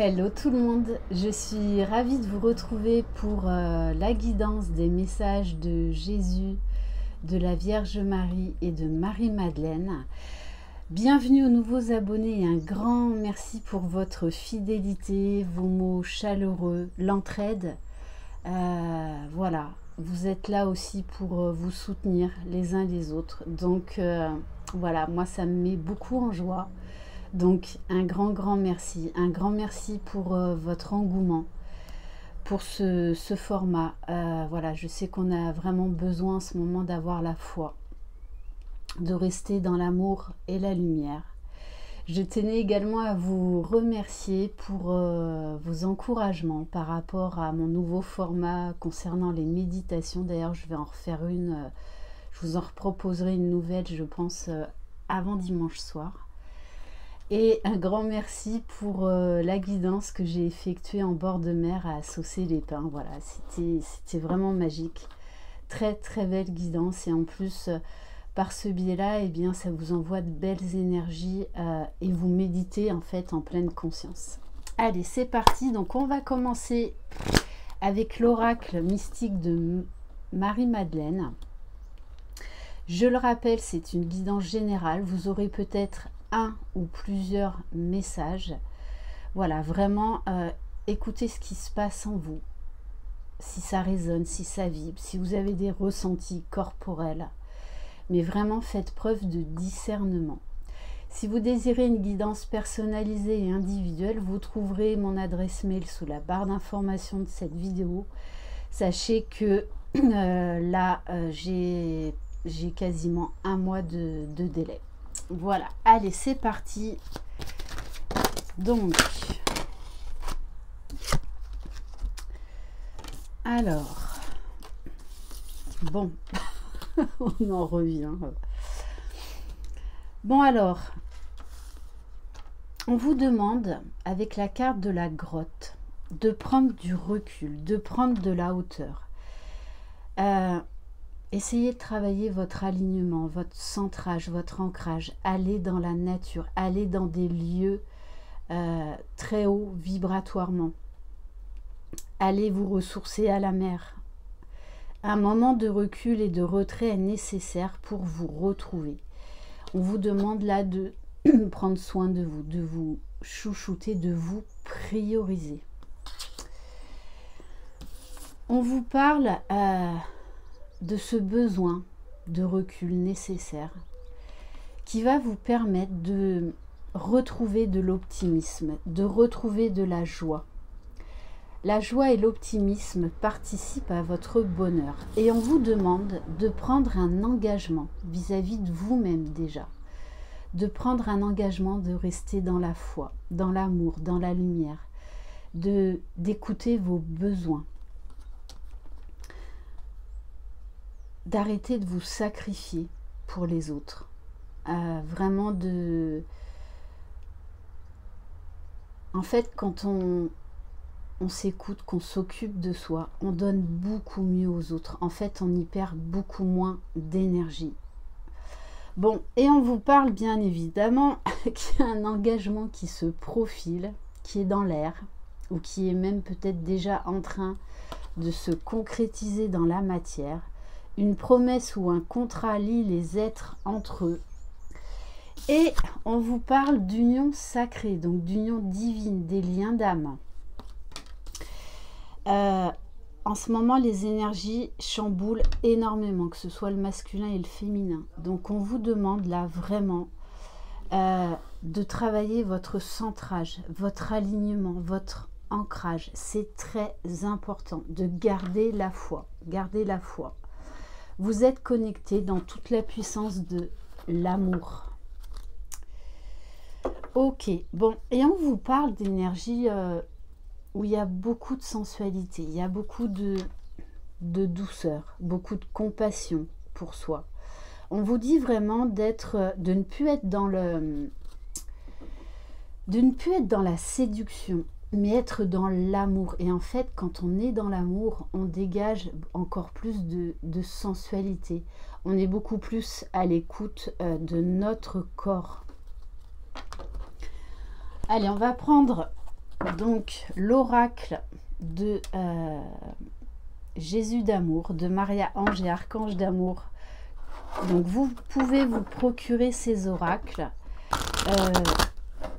Hello tout le monde, je suis ravie de vous retrouver pour la guidance des messages de Jésus, de la Vierge Marie et de Marie-Madeleine. Bienvenue aux nouveaux abonnés et un grand merci pour votre fidélité, vos mots chaleureux, l'entraide. Voilà, vous êtes là aussi pour vous soutenir les uns les autres. Donc voilà, moi ça me met beaucoup en joie. Donc un grand merci, un grand merci pour votre engouement, pour ce format. Voilà, je sais qu'on a vraiment besoin en ce moment d'avoir la foi, de rester dans l'amour et la lumière. Je tenais également à vous remercier pour vos encouragements par rapport à mon nouveau format concernant les méditations. D'ailleurs, je vais en refaire une, je vous en reproposerai une nouvelle, je pense, avant dimanche soir. Et un grand merci pour la guidance que j'ai effectuée en bord de mer à Saucé-les-Pins. Voilà, c'était vraiment magique. Très belle guidance. Et en plus, par ce biais-là, eh bien, ça vous envoie de belles énergies et vous méditez en fait en pleine conscience. Allez, c'est parti. Donc, on va commencer avec l'oracle mystique de Marie-Madeleine. Je le rappelle, c'est une guidance générale. Vous aurez peut-être un ou plusieurs messages. Voilà, vraiment écoutez ce qui se passe en vous, si ça résonne, si ça vibre, si vous avez des ressentis corporels, mais vraiment faites preuve de discernement. Si vous désirez une guidance personnalisée et individuelle, vous trouverez mon adresse mail sous la barre d'information de cette vidéo. Sachez que là j'ai quasiment un mois de délai. Voilà, allez, c'est parti. Donc, alors, bon, on en revient. Bon, alors, on vous demande, avec la carte de la grotte, de prendre du recul, de prendre de la hauteur. Essayez de travailler votre alignement, votre centrage, votre ancrage. Allez dans la nature, allez dans des lieux très hauts vibratoirement. Allez vous ressourcer à la mer. Un moment de recul et de retrait est nécessaire pour vous retrouver. On vous demande là de prendre soin de vous chouchouter, de vous prioriser. On vous parle de ce besoin de recul nécessaire qui va vous permettre de retrouver de l'optimisme, de retrouver de la joie. La joie et l'optimisme participent à votre bonheur et on vous demande de prendre un engagement vis-à-vis de vous-même déjà, de prendre un engagement de rester dans la foi, dans l'amour, dans la lumière, d'écouter vos besoins, d'arrêter de vous sacrifier pour les autres, vraiment en fait, quand on s'écoute, qu'on s'occupe de soi, on donne beaucoup mieux aux autres. En fait, on y perd beaucoup moins d'énergie. Bon, et on vous parle bien évidemment qu'il y a un engagement qui se profile, qui est dans l'air, ou qui est même peut-être déjà en train de se concrétiser dans la matière. Une promesse ou un contrat lie les êtres entre eux. Et on vous parle d'union sacrée, donc d'union divine, des liens d'âme. En ce moment, les énergies chamboulent énormément, que ce soit le masculin et le féminin. Donc, on vous demande là vraiment de travailler votre centrage, votre alignement, votre ancrage. C'est très important de garder la foi. Gardez la foi. Vous êtes connecté dans toute la puissance de l'amour. Ok, bon, et on vous parle d'énergie où il y a beaucoup de sensualité, il y a beaucoup de douceur, beaucoup de compassion pour soi. On vous dit vraiment de ne plus être dans la séduction, mais être dans l'amour. Et en fait, quand on est dans l'amour, on dégage encore plus de sensualité. On est beaucoup plus à l'écoute de notre corps. Allez, on va prendre donc l'oracle de Jésus d'amour, de Maria Ange et Archange d'amour. Donc vous pouvez vous procurer ces oracles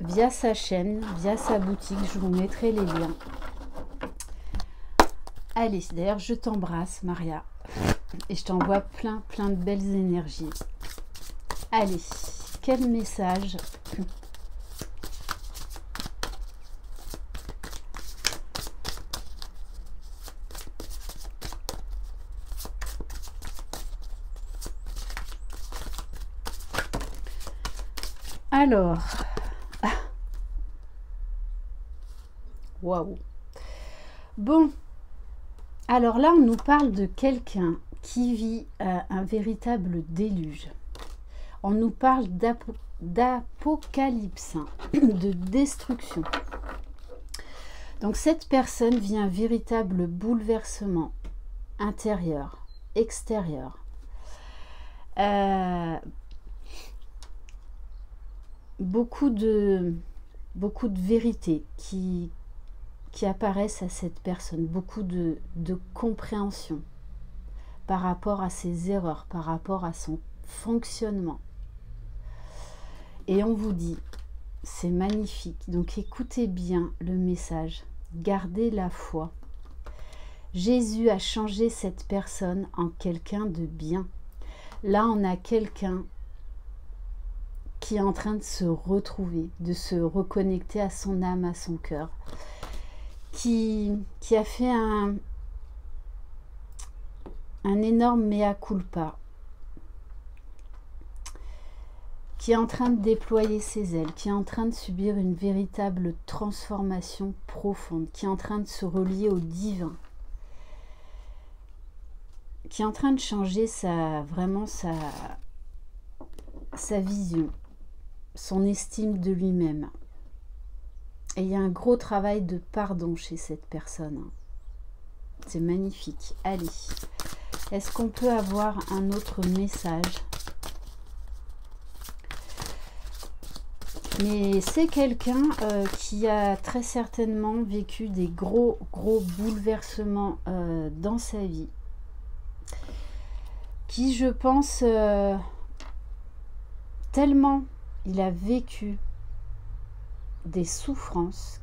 via sa chaîne, via sa boutique. Je vous mettrai les liens. Allez, d'ailleurs je t'embrasse Maria et je t'envoie plein de belles énergies. Allez, quel message? Alors, waouh. Bon, alors là, on nous parle de quelqu'un qui vit un véritable déluge. On nous parle d'apocalypse, de destruction. Donc cette personne vit un véritable bouleversement intérieur, extérieur. Beaucoup de vérités qui apparaissent à cette personne, beaucoup de compréhension par rapport à ses erreurs, par rapport à son fonctionnement. Et on vous dit, c'est magnifique, donc écoutez bien le message, gardez la foi. Jésus a changé cette personne en quelqu'un de bien. Là, on a quelqu'un qui est en train de se retrouver, de se reconnecter à son âme, à son cœur, qui a fait un énorme mea culpa, qui est en train de déployer ses ailes, qui est en train de subir une véritable transformation profonde, qui est en train de se relier au divin, qui est en train de changer vraiment sa vision, son estime de lui-même. Et il y a un gros travail de pardon chez cette personne. C'est magnifique. Allez, est-ce qu'on peut avoir un autre message? Mais c'est quelqu'un qui a très certainement vécu des gros bouleversements dans sa vie. Qui, je pense, tellement il a vécu des souffrances.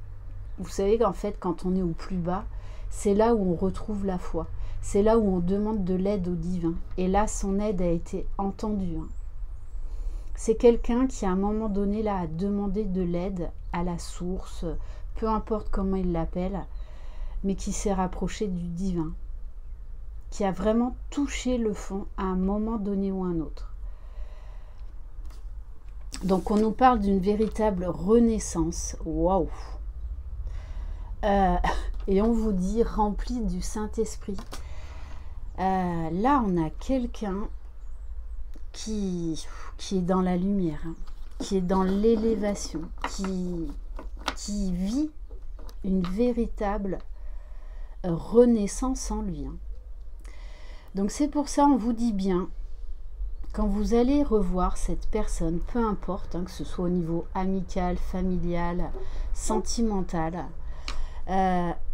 Vous savez qu'en fait, quand on est au plus bas, c'est là où on retrouve la foi. C'est là où on demande de l'aide au divin. Et là, son aide a été entendue. C'est quelqu'un qui, à un moment donné, là, a demandé de l'aide à la source, peu importe comment il l'appelle, mais qui s'est rapproché du divin, qui a vraiment touché le fond à un moment donné ou un autre. Donc, on nous parle d'une véritable renaissance. Waouh! Et on vous dit rempli du Saint-Esprit. Là, on a quelqu'un qui est dans la lumière, qui est dans l'élévation, qui vit une véritable renaissance en lui. Donc c'est pour ça, on vous dit bien, quand vous allez revoir cette personne, peu importe, que ce soit au niveau amical, familial, sentimental,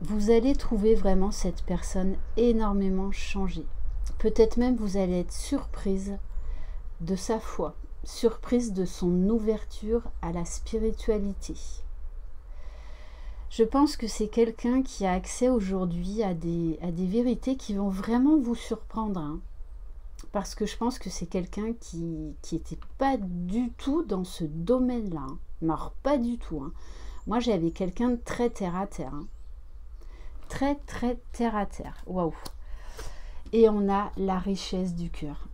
vous allez trouver vraiment cette personne énormément changée. Peut-être même vous allez être surprise de sa foi, surprise de son ouverture à la spiritualité. Je pense que c'est quelqu'un qui a accès aujourd'hui à des vérités qui vont vraiment vous surprendre. Parce que je pense que c'est quelqu'un qui n'était pas du tout dans ce domaine-là. Alors, pas du tout. Moi, j'avais quelqu'un de très terre-à-terre. Très terre-à-terre. Waouh! Et on a la richesse du cœur.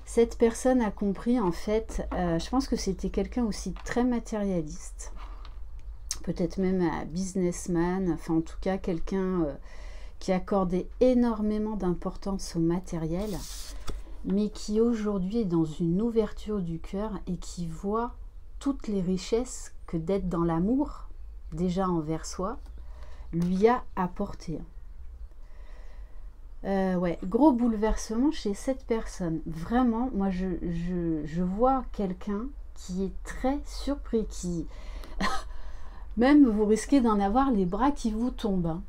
Cette personne a compris, en fait, je pense que c'était quelqu'un aussi très matérialiste. Peut-être même un businessman, enfin en tout cas quelqu'un qui accordait énormément d'importance au matériel, mais qui aujourd'hui est dans une ouverture du cœur et qui voit toutes les richesses que d'être dans l'amour, déjà envers soi, lui a apporté. Ouais, gros bouleversement chez cette personne. Vraiment, moi je vois quelqu'un qui est très surpris, qui Même vous risquez d'en avoir les bras qui vous tombent.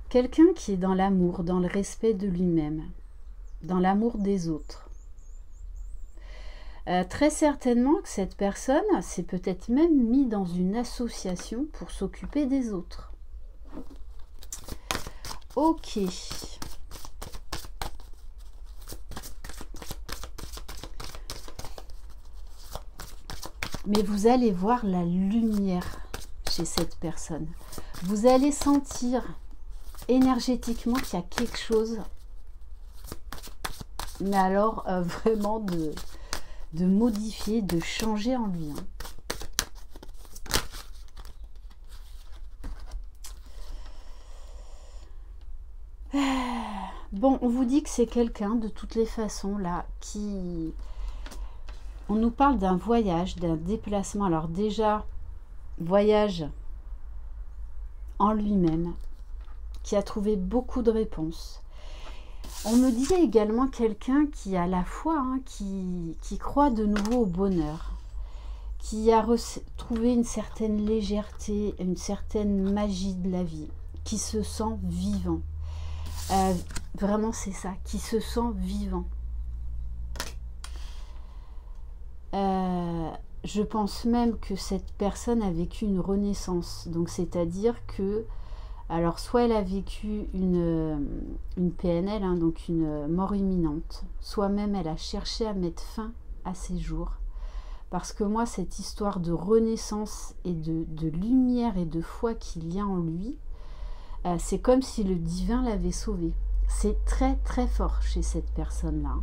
Quelqu'un qui est dans l'amour, dans le respect de lui-même, dans l'amour des autres. Très certainement que cette personne s'est peut-être même mis dans une association pour s'occuper des autres. Ok. Mais vous allez voir la lumière chez cette personne. Vous allez sentir énergétiquement qu'il y a quelque chose, mais alors vraiment de modifier, de changer en lui. Bon, on vous dit que c'est quelqu'un de toutes les façons là qui... On nous parle d'un voyage, d'un déplacement. Alors déjà, voyage en lui-même, qui a trouvé beaucoup de réponses. On me dit également quelqu'un qui a la foi, qui croit de nouveau au bonheur, qui a trouvé une certaine légèreté, une certaine magie de la vie, qui se sent vivant. Vraiment, c'est ça, qui se sent vivant. Je pense même que cette personne a vécu une renaissance. Donc, c'est-à-dire que, alors, soit elle a vécu une PNL, donc une mort imminente, soit même elle a cherché à mettre fin à ses jours. Parce que moi, cette histoire de renaissance et de lumière et de foi qu'il y a en lui, c'est comme si le divin l'avait sauvé. C'est très très fort chez cette personne-là.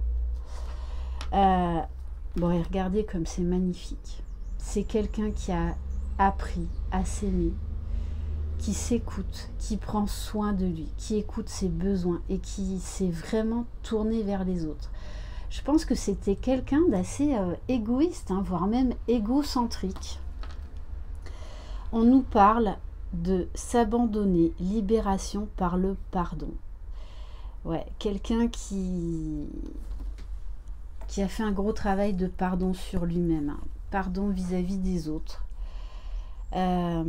Bon, et regardez comme c'est magnifique. C'est quelqu'un qui a appris à s'aimer, qui s'écoute, qui prend soin de lui, qui écoute ses besoins et qui s'est vraiment tourné vers les autres. Je pense que c'était quelqu'un d'assez égoïste, voire même égocentrique. On nous parle de s'abandonner, libération par le pardon. Ouais, quelqu'un qui a fait un gros travail de pardon sur lui-même, pardon vis-à-vis des autres. Ouais,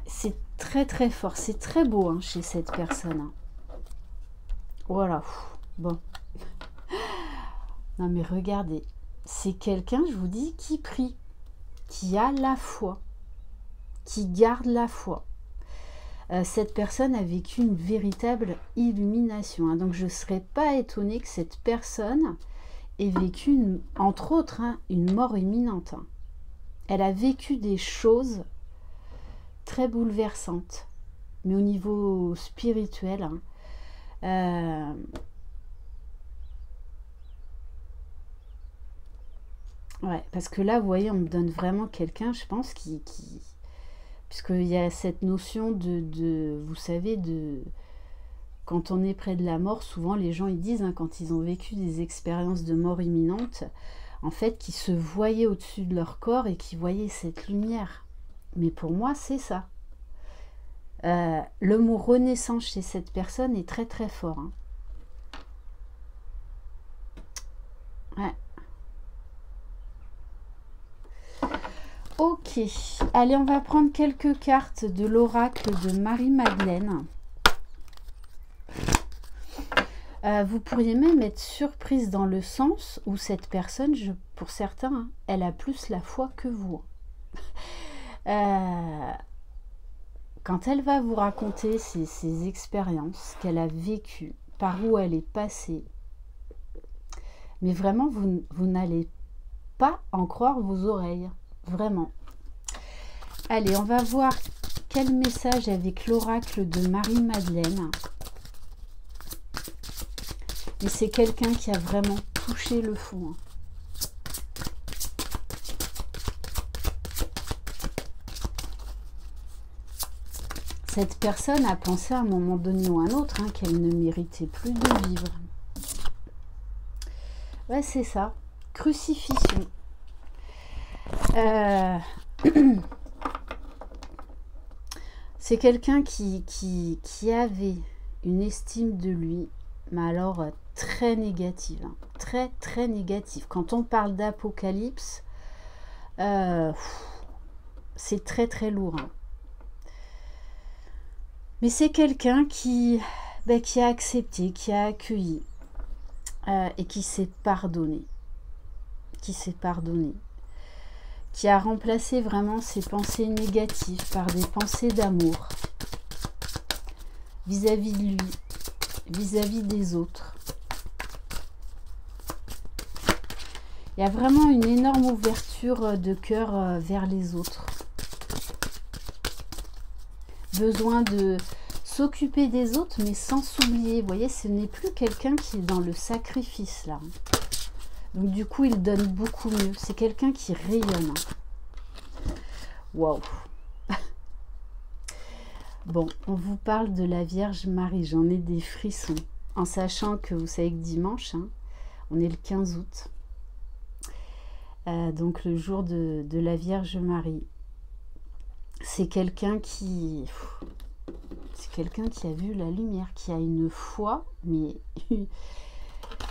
c'est très très fort, c'est très beau chez cette personne. Voilà, bon. Non mais regardez, c'est quelqu'un, je vous dis, qui prie, qui a la foi, qui garde la foi. Cette personne a vécu une véritable illumination. Donc je ne serais pas étonnée que cette personne ait vécu, entre autres, une mort imminente. Elle a vécu des choses très bouleversantes, mais au niveau spirituel. Ouais, parce que là, vous voyez, on me donne vraiment quelqu'un, je pense, puisqu'il y a cette notion vous savez, quand on est près de la mort, souvent les gens ils disent, quand ils ont vécu des expériences de mort imminente, en fait, qu'ils se voyaient au-dessus de leur corps et qu'ils voyaient cette lumière. Mais pour moi, c'est ça. Le mot renaissance chez cette personne est très très fort. Ouais. Ok, allez, on va prendre quelques cartes de l'oracle de Marie-Madeleine. Vous pourriez même être surprise dans le sens où cette personne, pour certains, elle a plus la foi que vous. Quand elle va vous raconter ses expériences qu'elle a vécues, par où elle est passée, mais vraiment, vous n'allez pas en croire vos oreilles. Vraiment. Allez, on va voir quel message avec l'oracle de Marie-Madeleine. Mais c'est quelqu'un qui a vraiment touché le fond. Cette personne a pensé à un moment donné ou à un autre qu'elle ne méritait plus de vivre. Ouais, c'est ça. Crucifixion. C'est quelqu'un qui avait une estime de lui, mais alors très négative, très très négative. Quand on parle d'apocalypse, C'est très très lourd. Hein. Mais c'est quelqu'un qui a accepté, qui a accueilli et qui s'est pardonné. Qui a remplacé vraiment ses pensées négatives par des pensées d'amour vis-à-vis de lui, vis-à-vis des autres. Il y a vraiment une énorme ouverture de cœur vers les autres. Besoin de s'occuper des autres, mais sans s'oublier. Vous voyez, ce n'est plus quelqu'un qui est dans le sacrifice, là. Donc, du coup, il donne beaucoup mieux. C'est quelqu'un qui rayonne. Waouh! Bon, on vous parle de la Vierge Marie. J'en ai des frissons. En sachant que vous savez que dimanche, hein, on est le 15 août. Donc, le jour de la Vierge Marie. C'est quelqu'un qui a vu la lumière, qui a une foi, mais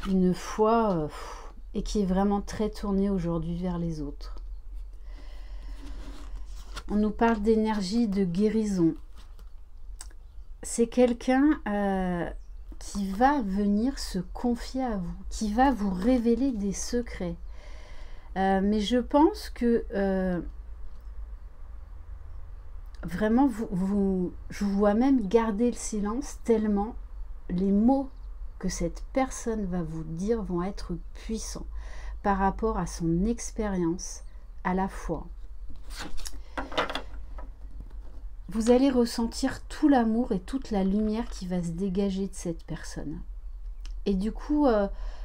une foi et qui est vraiment très tournée aujourd'hui vers les autres. On nous parle d'énergie de guérison. C'est quelqu'un qui va venir se confier à vous, qui va vous révéler des secrets. Mais je pense que vraiment, je vous vois même garder le silence tellement les mots que cette personne va vous dire vont être puissants par rapport à son expérience à la fois. Vous allez ressentir tout l'amour et toute la lumière qui va se dégager de cette personne. Et du coup,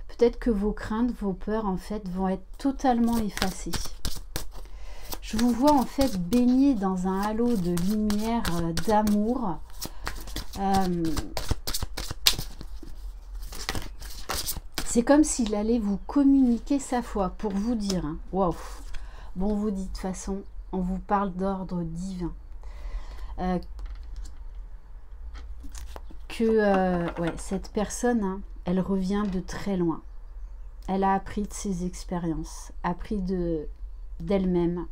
peut-être que vos craintes, vos peurs, en fait, vont être totalement effacées. Je vous vois, en fait, baigner dans un halo de lumière, d'amour. C'est comme s'il allait vous communiquer sa foi pour vous dire, hein, waouh, bon, vous dit de toute façon, on vous parle d'ordre divin. Ouais, cette personne, hein, elle revient de très loin. Elle a appris de ses expériences, appris d'elle-même.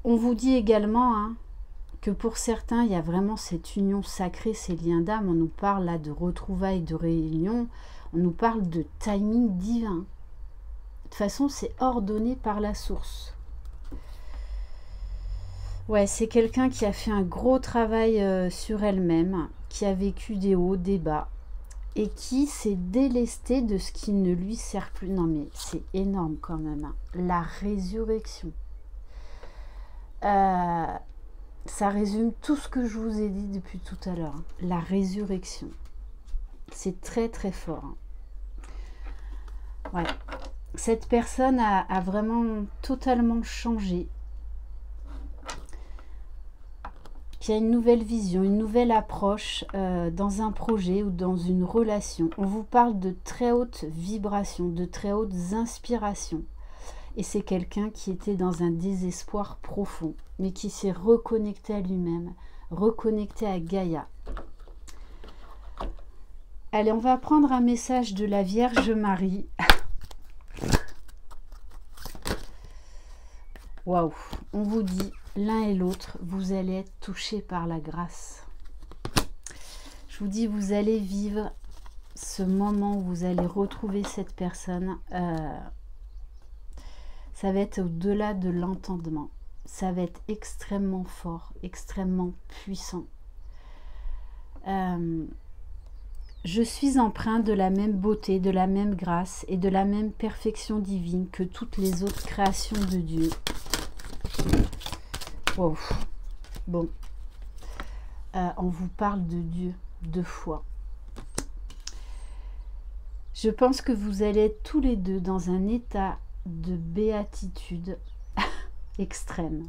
On vous dit également hein, que pour certains, il y a vraiment cette union sacrée, ces liens d'âme. On nous parle là de retrouvailles, de réunions. On nous parle de timing divin. De toute façon, c'est ordonné par la source. Ouais, c'est quelqu'un qui a fait un gros travail sur elle-même, qui a vécu des hauts, des bas, et qui s'est délesté de ce qui ne lui sert plus. Non mais c'est énorme quand même. Hein. La résurrection. Ça résume tout ce que je vous ai dit depuis tout à l'heure. Hein. La résurrection. C'est très très fort. Hein. Ouais. Cette personne a vraiment totalement changé. Qui a une nouvelle vision, une nouvelle approche dans un projet ou dans une relation. On vous parle de très hautes vibrations, de très hautes inspirations. Et c'est quelqu'un qui était dans un désespoir profond, mais qui s'est reconnecté à lui-même, reconnecté à Gaïa. Allez, on va prendre un message de la Vierge Marie. Waouh, on vous dit, l'un et l'autre, vous allez être touchés par la grâce. Je vous dis, vous allez vivre ce moment où vous allez retrouver cette personne. Ça va être au-delà de l'entendement. Ça va être extrêmement fort, extrêmement puissant. Je suis empreint de la même beauté, de la même grâce et de la même perfection divine que toutes les autres créations de Dieu. Wow. Bon, on vous parle de Dieu, de foi. Je pense que vous allez être tous les deux dans un état de béatitude extrême.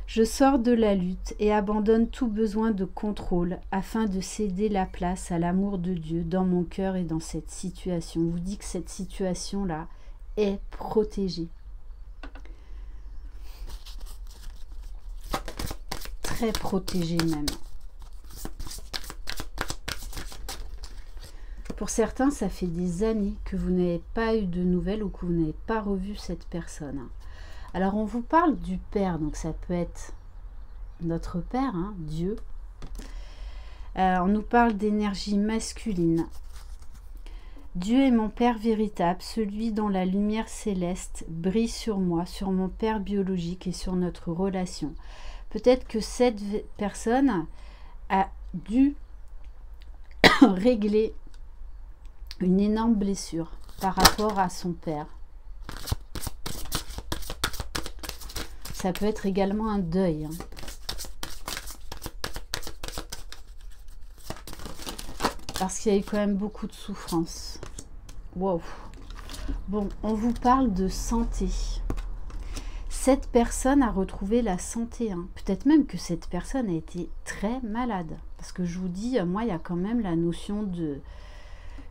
Je sors de la lutte et abandonne tout besoin de contrôle afin de céder la place à l'amour de Dieu dans mon cœur et dans cette situation. On vous dit que cette situation-là est protégée. Très protégée même. Pour certains, ça fait des années que vous n'avez pas eu de nouvelles ou que vous n'avez pas revu cette personne. Alors on vous parle du Père, donc ça peut être notre Père, hein, Dieu. On nous parle d'énergie masculine. Dieu est mon Père véritable, celui dont la lumière céleste brille sur moi, sur mon Père biologique et sur notre relation. Peut-être que cette personne a dû régler une énorme blessure par rapport à son Père. Ça peut être également un deuil, hein. Parce qu'il y a eu quand même beaucoup de souffrance. Wow. Bon, on vous parle de santé. Cette personne a retrouvé la santé, hein. Peut-être même que cette personne a été très malade. Parce que je vous dis, moi, il y a quand même la notion de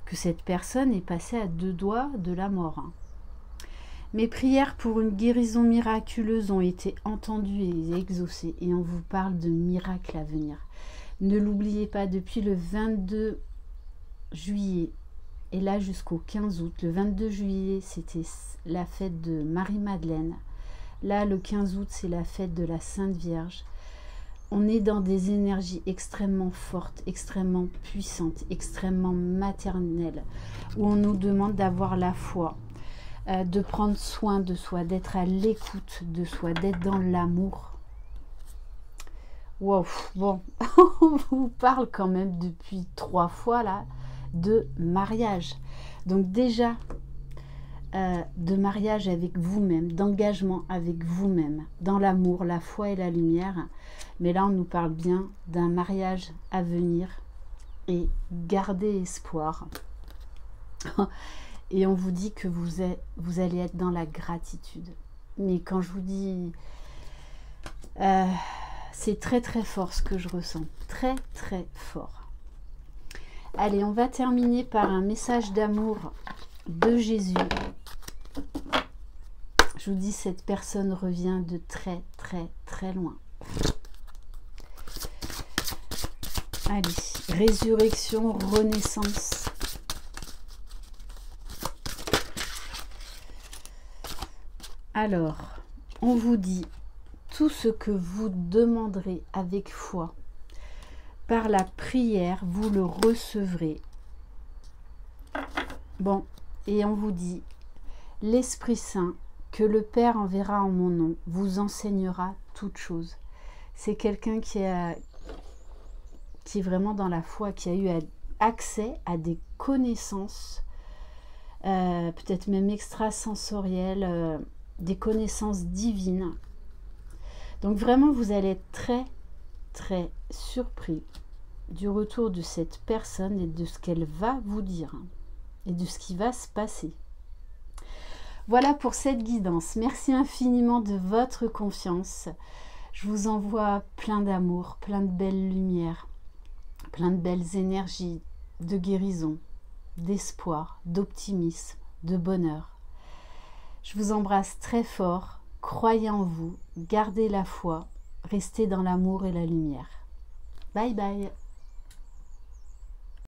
que cette personne est passée à 2 doigts de la mort, hein. Mes prières pour une guérison miraculeuse ont été entendues et exaucées. Et on vous parle de miracles à venir. Ne l'oubliez pas, depuis le 22 juillet et là jusqu'au 15 août. Le 22 juillet, c'était la fête de Marie-Madeleine. Là, le 15 août, c'est la fête de la Sainte Vierge. On est dans des énergies extrêmement fortes, extrêmement puissantes, extrêmement maternelles, où on nous demande d'avoir la foi, de prendre soin de soi, d'être à l'écoute de soi, d'être dans l'amour. Wow, bon, on vous parle quand même depuis 3 fois là de mariage. Donc déjà, de mariage avec vous-même, d'engagement avec vous-même, dans l'amour, la foi et la lumière. Mais là, on nous parle bien d'un mariage à venir et gardez espoir. Et on vous dit que vous allez être dans la gratitude. Mais quand je vous dis... c'est très très fort ce que je ressens. Très très fort. Allez, on va terminer par un message d'amour de Jésus. Je vous dis, cette personne revient de très très très loin. Allez, résurrection, renaissance. Alors, on vous dit, tout ce que vous demanderez avec foi, par la prière, vous le recevrez. Bon, et on vous dit, l'Esprit Saint, que le Père enverra en mon nom, vous enseignera toutes choses. C'est quelqu'un qui est vraiment dans la foi, qui a eu accès à des connaissances, peut-être même extrasensorielles, des connaissances divines. Donc vraiment, vous allez être très, très surpris du retour de cette personne et de ce qu'elle va vous dire, hein, et de ce qui va se passer. Voilà pour cette guidance. Merci infiniment de votre confiance. Je vous envoie plein d'amour, plein de belles lumières, plein de belles énergies de guérison, d'espoir, d'optimisme, de bonheur. Je vous embrasse très fort. Croyez en vous, gardez la foi, restez dans l'amour et la lumière. Bye bye.